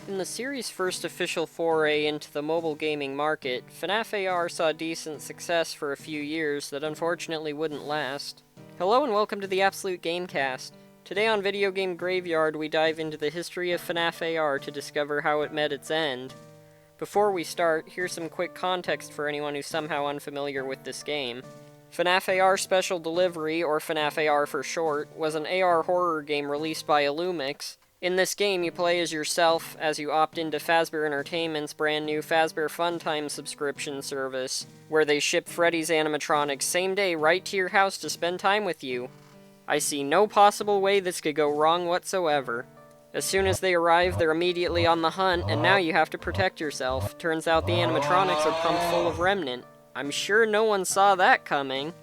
In the series' first official foray into the mobile gaming market, FNAF AR saw decent success for a few years that unfortunately wouldn't last. Hello and welcome to the Absolute Gamecast. Today on Video Game Graveyard we dive into the history of FNAF AR to discover how it met its end. Before we start, here's some quick context for anyone who's somehow unfamiliar with this game. FNAF AR Special Delivery, or FNAF AR for short, was an AR horror game released by Illumix. In this game, you play as yourself as you opt into Fazbear Entertainment's brand new Fazbear Funtime subscription service, where they ship Freddy's animatronics same day right to your house to spend time with you. I see no possible way this could go wrong whatsoever. As soon as they arrive, they're immediately on the hunt, and now you have to protect yourself. Turns out the animatronics are pumped full of Remnant. I'm sure no one saw that coming.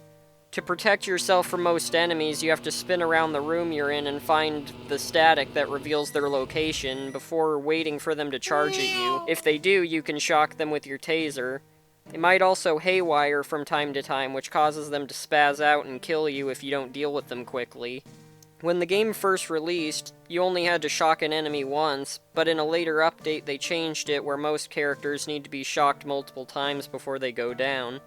To protect yourself from most enemies, you have to spin around the room you're in and find the static that reveals their location before waiting for them to charge at you. If they do, you can shock them with your taser. They might also haywire from time to time, which causes them to spaz out and kill you if you don't deal with them quickly. When the game first released, you only had to shock an enemy once, but in a later update they changed it where most characters need to be shocked multiple times before they go down.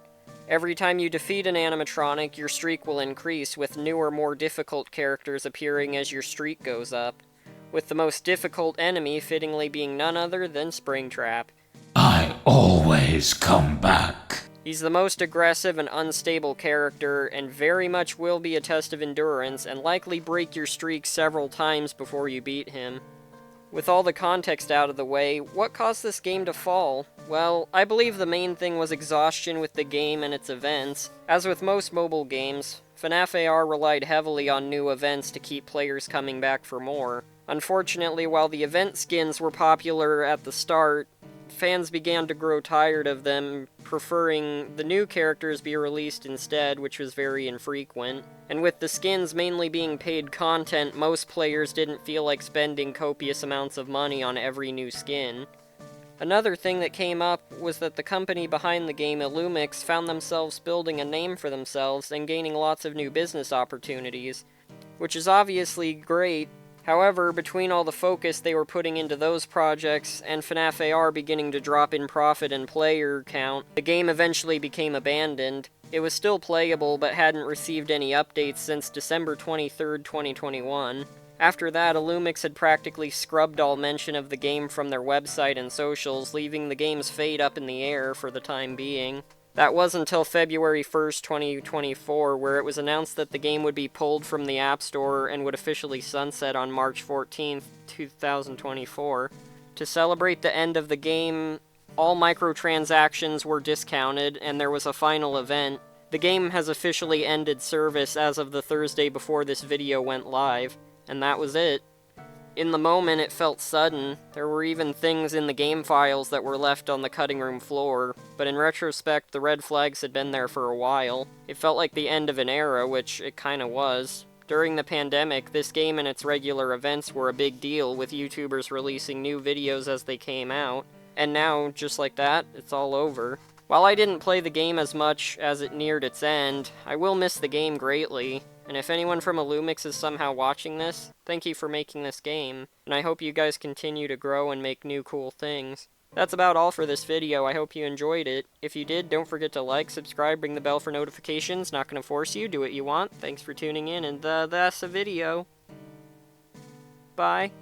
Every time you defeat an animatronic, your streak will increase, with newer, more difficult characters appearing as your streak goes up, with the most difficult enemy fittingly being none other than Springtrap. I always come back. He's the most aggressive and unstable character, and very much will be a test of endurance, and likely break your streak several times before you beat him. With all the context out of the way, what caused this game to fall? Well, I believe the main thing was exhaustion with the game and its events. As with most mobile games, FNAF AR relied heavily on new events to keep players coming back for more. Unfortunately, while the event skins were popular at the start, fans began to grow tired of them, preferring the new characters be released instead, which was very infrequent. And with the skins mainly being paid content, most players didn't feel like spending copious amounts of money on every new skin. Another thing that came up was that the company behind the game, Illumix, found themselves building a name for themselves and gaining lots of new business opportunities, which is obviously great. However, between all the focus they were putting into those projects and FNAF AR beginning to drop in profit and player count, the game eventually became abandoned. It was still playable, but hadn't received any updates since December 23rd, 2021. After that, Illumix had practically scrubbed all mention of the game from their website and socials, leaving the game's fate up in the air for the time being. That was until February 1st, 2024, where it was announced that the game would be pulled from the App Store and would officially sunset on March 14th, 2024. To celebrate the end of the game, all microtransactions were discounted, and there was a final event. The game has officially ended service as of the Thursday before this video went live, and that was it. In the moment, it felt sudden. There were even things in the game files that were left on the cutting room floor, but in retrospect, the red flags had been there for a while. It felt like the end of an era, which it kinda was. During the pandemic, this game and its regular events were a big deal, with YouTubers releasing new videos as they came out. And now, just like that, it's all over. While I didn't play the game as much as it neared its end, I will miss the game greatly. And if anyone from Illumix is somehow watching this, thank you for making this game, and I hope you guys continue to grow and make new cool things. That's about all for this video. I hope you enjoyed it. If you did, don't forget to like, subscribe, ring the bell for notifications. Not gonna force you, do what you want. Thanks for tuning in, and that's a video. Bye.